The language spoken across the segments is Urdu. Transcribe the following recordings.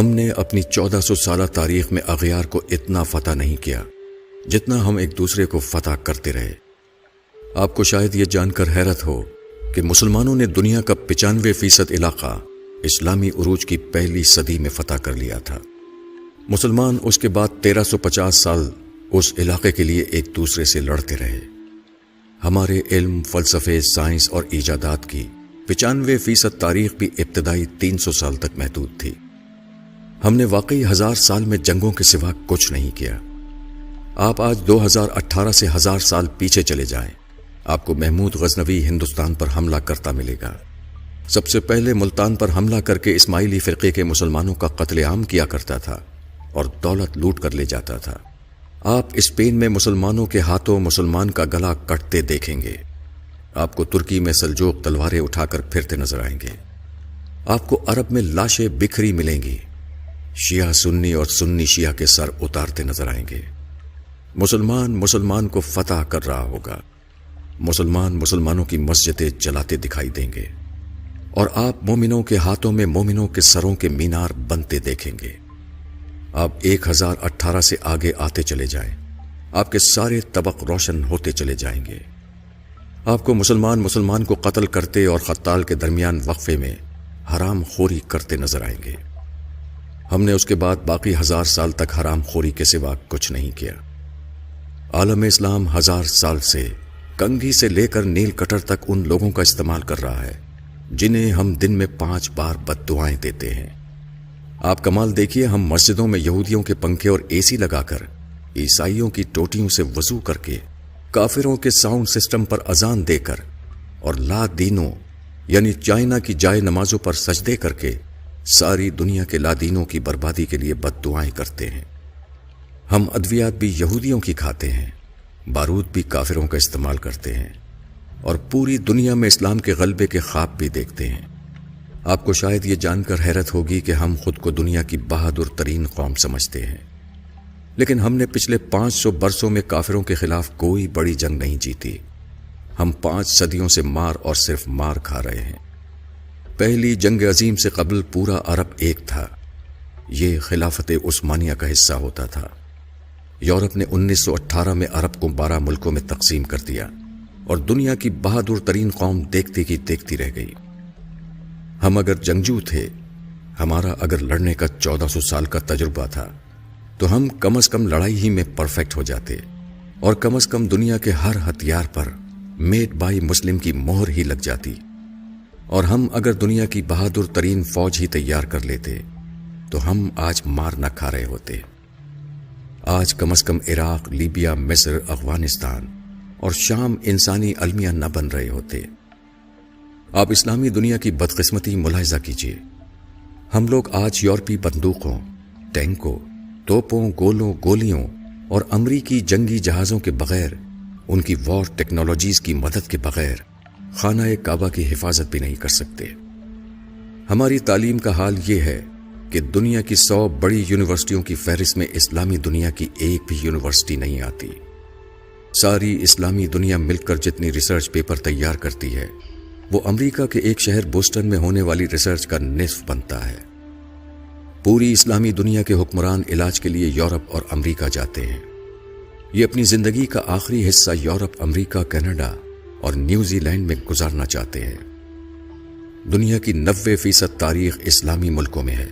ہم نے اپنی 1400 سالہ تاریخ میں اغیار کو اتنا فتح نہیں کیا جتنا ہم ایک دوسرے کو فتح کرتے رہے۔ آپ کو شاید یہ جان کر حیرت ہو کہ مسلمانوں نے دنیا کا 95% علاقہ اسلامی عروج کی پہلی صدی میں فتح کر لیا تھا۔ مسلمان اس کے بعد 1350 سال اس علاقے کے لیے ایک دوسرے سے لڑتے رہے۔ ہمارے علم، فلسفے، سائنس اور ایجادات کی 95% تاریخ بھی ابتدائی 300 سال تک محدود تھی۔ ہم نے واقعی 1000 سال میں جنگوں کے سوا کچھ نہیں کیا۔ آپ آج 2018 سے 1000 سال پیچھے چلے جائیں، آپ کو محمود غزنوی ہندوستان پر حملہ کرتا ملے گا۔ سب سے پہلے ملتان پر حملہ کر کے اسماعیلی فرقے کے مسلمانوں کا قتل عام کیا کرتا تھا اور دولت لوٹ کر لے جاتا تھا۔ آپ اسپین میں مسلمانوں کے ہاتھوں مسلمان کا گلا کٹتے دیکھیں گے۔ آپ کو ترکی میں سلجوق تلواریں اٹھا کر پھرتے نظر آئیں گے۔ آپ کو عرب میں لاشیں بکھری ملیں گی۔ شیعہ سنی اور سنی شیعہ کے سر اتارتے نظر آئیں گے۔ مسلمان مسلمان کو فتح کر رہا ہوگا۔ مسلمان مسلمانوں کی مسجدیں جلاتے دکھائی دیں گے اور آپ مومنوں کے ہاتھوں میں مومنوں کے سروں کے مینار بنتے دیکھیں گے۔ آپ 1018 سے آگے آتے چلے جائیں، آپ کے سارے طبق روشن ہوتے چلے جائیں گے۔ آپ کو مسلمان کو قتل کرتے اور قتال کے درمیان وقفے میں حرام خوری کرتے نظر آئیں گے۔ ہم نے اس کے بعد باقی 1000 سال تک حرام خوری کے سوا کچھ نہیں کیا۔ عالم اسلام 1000 سال سے کنگھی سے لے کر نیل کٹر تک ان لوگوں کا استعمال کر رہا ہے جنہیں ہم دن میں 5 بار بد دعائیں دیتے ہیں۔ آپ کمال دیکھیے، ہم مسجدوں میں یہودیوں کے پنکھے اور اے سی لگا کر، عیسائیوں کی ٹوٹیوں سے وضو کر کے، کافروں کے ساؤنڈ سسٹم پر اذان دے کر اور لا دینوں یعنی چائنا کی جائے نمازوں پر سجدے کر کے ساری دنیا کے لا دینوں کی بربادی کے لیے بد دعائیں کرتے ہیں۔ ہم ادویات بھی یہودیوں کی کھاتے ہیں، بارود بھی کافروں کا استعمال کرتے ہیں اور پوری دنیا میں اسلام کے غلبے کے خواب بھی دیکھتے ہیں۔ آپ کو شاید یہ جان کر حیرت ہوگی کہ ہم خود کو دنیا کی بہادر ترین قوم سمجھتے ہیں، لیکن ہم نے پچھلے 500 برسوں میں کافروں کے خلاف کوئی بڑی جنگ نہیں جیتی۔ ہم 5 صدیوں سے مار اور صرف مار کھا رہے ہیں۔ پہلی جنگ عظیم سے قبل پورا عرب ایک تھا۔ یہ خلافت عثمانیہ کا حصہ ہوتا تھا۔ یورپ نے 1918 میں عرب کو 12 ملکوں میں تقسیم کر دیا اور دنیا کی بہادر ترین قوم دیکھتی کی دیکھتی رہ گئی۔ ہم اگر جنگجو تھے، ہمارا اگر لڑنے کا 1400 سال کا تجربہ تھا، تو ہم کم از کم لڑائی ہی میں پرفیکٹ ہو جاتے اور کم از کم دنیا کے ہر ہتھیار پر میڈ بائی مسلم کی مہر ہی لگ جاتی، اور ہم اگر دنیا کی بہادر ترین فوج ہی تیار کر لیتے تو ہم آج مار نہ کھا رہے ہوتے۔ آج کم از کم عراق، لیبیا، مصر، افغانستان اور شام انسانی المیہ نہ بن رہے ہوتے۔ آپ اسلامی دنیا کی بدقسمتی ملاحظہ کیجیے۔ ہم لوگ آج یورپی بندوقوں، ٹینکوں، توپوں، گولوں، گولیوں اور امریکی جنگی جہازوں کے بغیر، ان کی وار ٹیکنالوجیز کی مدد کے بغیر خانہ کعبہ کی حفاظت بھی نہیں کر سکتے۔ ہماری تعلیم کا حال یہ ہے کہ دنیا کی 100 بڑی یونیورسٹیوں کی فہرست میں اسلامی دنیا کی ایک بھی یونیورسٹی نہیں آتی۔ ساری اسلامی دنیا مل کر جتنی ریسرچ پیپر تیار کرتی ہے، وہ امریکہ کے ایک شہر بوسٹن میں ہونے والی ریسرچ کا نصف بنتا ہے۔ پوری اسلامی دنیا کے حکمران علاج کے لیے یورپ اور امریکہ جاتے ہیں۔ یہ اپنی زندگی کا آخری حصہ یورپ، امریکہ، کینیڈا اور نیوزی لینڈ میں گزارنا چاہتے ہیں۔ دنیا کی 90% تاریخ اسلامی ملکوں میں ہے،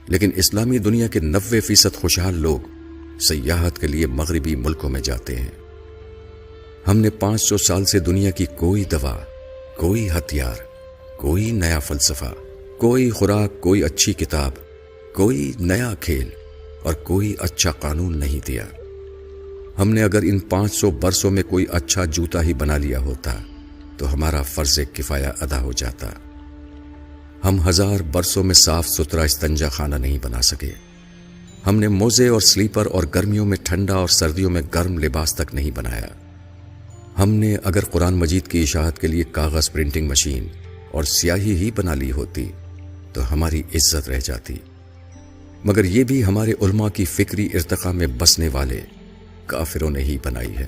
لیکن اسلامی دنیا کے 90% خوشحال لوگ سیاحت کے لیے مغربی ملکوں میں جاتے ہیں۔ ہم نے 500 سال سے دنیا کی کوئی دوا، کوئی ہتھیار، کوئی نیا فلسفہ، کوئی خوراک، کوئی اچھی کتاب، کوئی نیا کھیل اور کوئی اچھا قانون نہیں دیا۔ ہم نے اگر ان 500 برسوں میں کوئی اچھا جوتا ہی بنا لیا ہوتا تو ہمارا فرض کفایہ ادا ہو جاتا۔ ہم 1000 برسوں میں صاف ستھرا استنجا خانہ نہیں بنا سکے۔ ہم نے موزے اور سلیپر اور گرمیوں میں ٹھنڈا اور سردیوں میں گرم لباس تک نہیں بنایا۔ ہم نے اگر قرآن مجید کی اشاعت کے لیے کاغذ پرنٹنگ مشین اور سیاہی ہی بنا لی ہوتی تو ہماری عزت رہ جاتی، مگر یہ بھی ہمارے علماء کی فکری ارتقاء میں بسنے والے کافروں نے ہی بنائی ہے۔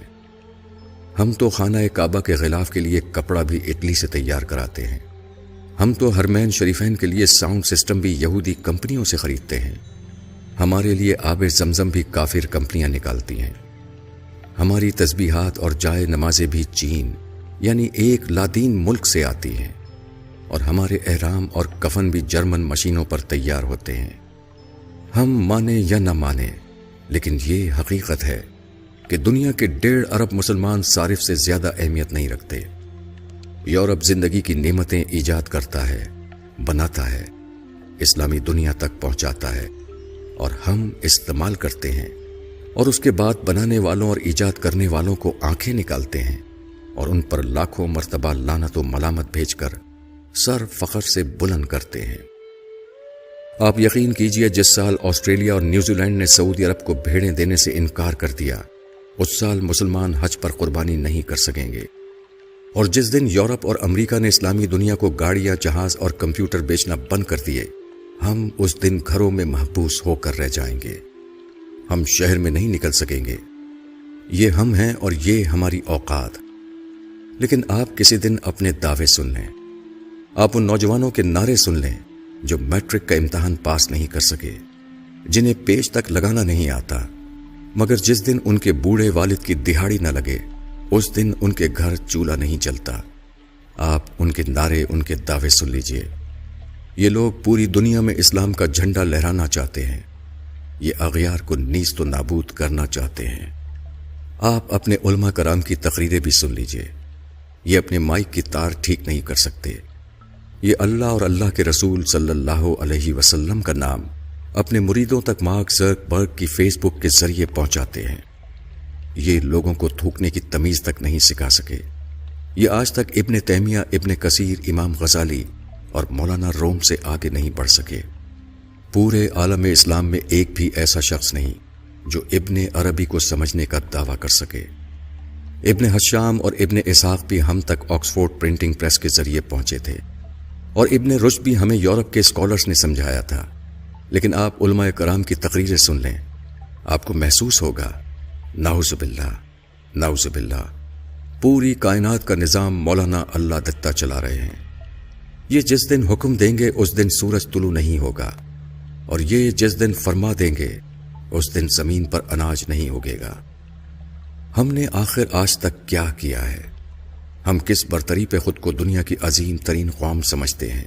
ہم تو خانہ کعبہ کے غلاف کے لیے کپڑا بھی اٹلی سے تیار کراتے ہیں، ہم تو حرمین شریفین کے لیے ساؤنڈ سسٹم بھی یہودی کمپنیوں سے خریدتے ہیں۔ ہمارے لیے آب زمزم بھی کافر کمپنیاں نکالتی ہیں۔ ہماری تسبیحات اور جائے نمازیں بھی چین یعنی ایک لادین ملک سے آتی ہیں، اور ہمارے احرام اور کفن بھی جرمن مشینوں پر تیار ہوتے ہیں۔ ہم مانیں یا نہ مانیں، لیکن یہ حقیقت ہے کہ دنیا کے 1.5 ارب مسلمان صارف سے زیادہ اہمیت نہیں رکھتے۔ یورپ زندگی کی نعمتیں ایجاد کرتا ہے، بناتا ہے، اسلامی دنیا تک پہنچاتا ہے، اور ہم استعمال کرتے ہیں، اور اس کے بعد بنانے والوں اور ایجاد کرنے والوں کو آنکھیں نکالتے ہیں اور ان پر لاکھوں مرتبہ لعنت و ملامت بھیج کر سر فخر سے بلند کرتے ہیں۔ آپ یقین کیجئے، جس سال آسٹریلیا اور نیوزی لینڈ نے سعودی عرب کو بھیڑیں دینے سے انکار کر دیا، اس سال مسلمان حج پر قربانی نہیں کر سکیں گے۔ اور جس دن یورپ اور امریکہ نے اسلامی دنیا کو گاڑیاں، جہاز اور کمپیوٹر بیچنا بند کر دیے، ہم اس دن گھروں میں محبوس ہو کر رہ جائیں گے۔ ہم شہر میں نہیں نکل سکیں گے۔ یہ ہم ہیں اور یہ ہماری اوقات۔ لیکن آپ کسی دن اپنے دعوے سن لیں، آپ ان نوجوانوں کے نعرے سن لیں جو میٹرک کا امتحان پاس نہیں کر سکے، جنہیں پیج تک لگانا نہیں آتا، مگر جس دن ان کے بوڑھے والد کی دہاڑی نہ لگے، اس دن ان کے گھر چولہا نہیں جلتا۔ آپ ان کے نعرے، ان کے دعوے سن لیجئے۔ یہ لوگ پوری دنیا میں اسلام کا جھنڈا لہرانا چاہتے ہیں، یہ اغیار کو نیست و نابود کرنا چاہتے ہیں۔ آپ اپنے علماء کرام کی تقریریں بھی سن لیجئے، یہ اپنے مائک کی تار ٹھیک نہیں کر سکتے، یہ اللہ اور اللہ کے رسول صلی اللہ علیہ وسلم کا نام اپنے مریدوں تک مارک زکربرگ کی فیس بک کے ذریعے پہنچاتے ہیں۔ یہ لوگوں کو تھوکنے کی تمیز تک نہیں سکھا سکے۔ یہ آج تک ابن تیمیہ، ابن کثیر، امام غزالی اور مولانا روم سے آگے نہیں بڑھ سکے۔ پورے عالم اسلام میں ایک بھی ایسا شخص نہیں جو ابن عربی کو سمجھنے کا دعویٰ کر سکے۔ ابن حشام اور ابن اسحاق بھی ہم تک آکسفورڈ پرنٹنگ پریس کے ذریعے پہنچے تھے، اور ابن رشد بھی ہمیں یورپ کے اسکالرز نے سمجھایا تھا۔ لیکن آپ علماء کرام کی تقریریں سن لیں، آپ کو محسوس ہوگا نعوذ باللہ، نعوذ باللہ، پوری کائنات کا نظام مولانا اللہ دتہ چلا رہے ہیں۔ یہ جس دن حکم دیں گے اس دن سورج طلوع نہیں ہوگا، اور یہ جس دن فرما دیں گے اس دن زمین پر اناج نہیں اگے گا۔ ہم نے آخر آج تک کیا کیا ہے؟ ہم کس برتری پہ خود کو دنیا کی عظیم ترین قوم سمجھتے ہیں،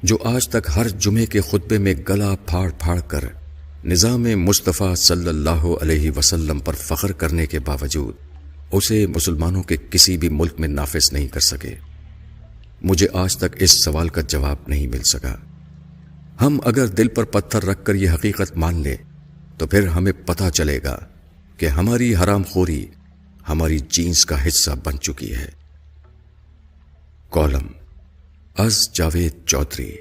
جو آج تک ہر جمعے کے خطبے میں گلا پھاڑ پھاڑ کر نظام مصطفیٰ صلی اللہ علیہ وسلم پر فخر کرنے کے باوجود اسے مسلمانوں کے کسی بھی ملک میں نافذ نہیں کر سکے؟ مجھے آج تک اس سوال کا جواب نہیں مل سکا۔ ہم اگر دل پر پتھر رکھ کر یہ حقیقت مان لیں تو پھر ہمیں پتہ چلے گا کہ ہماری حرام خوری ہماری جینس کا حصہ بن چکی ہے۔ کالم از جاوید چودھری۔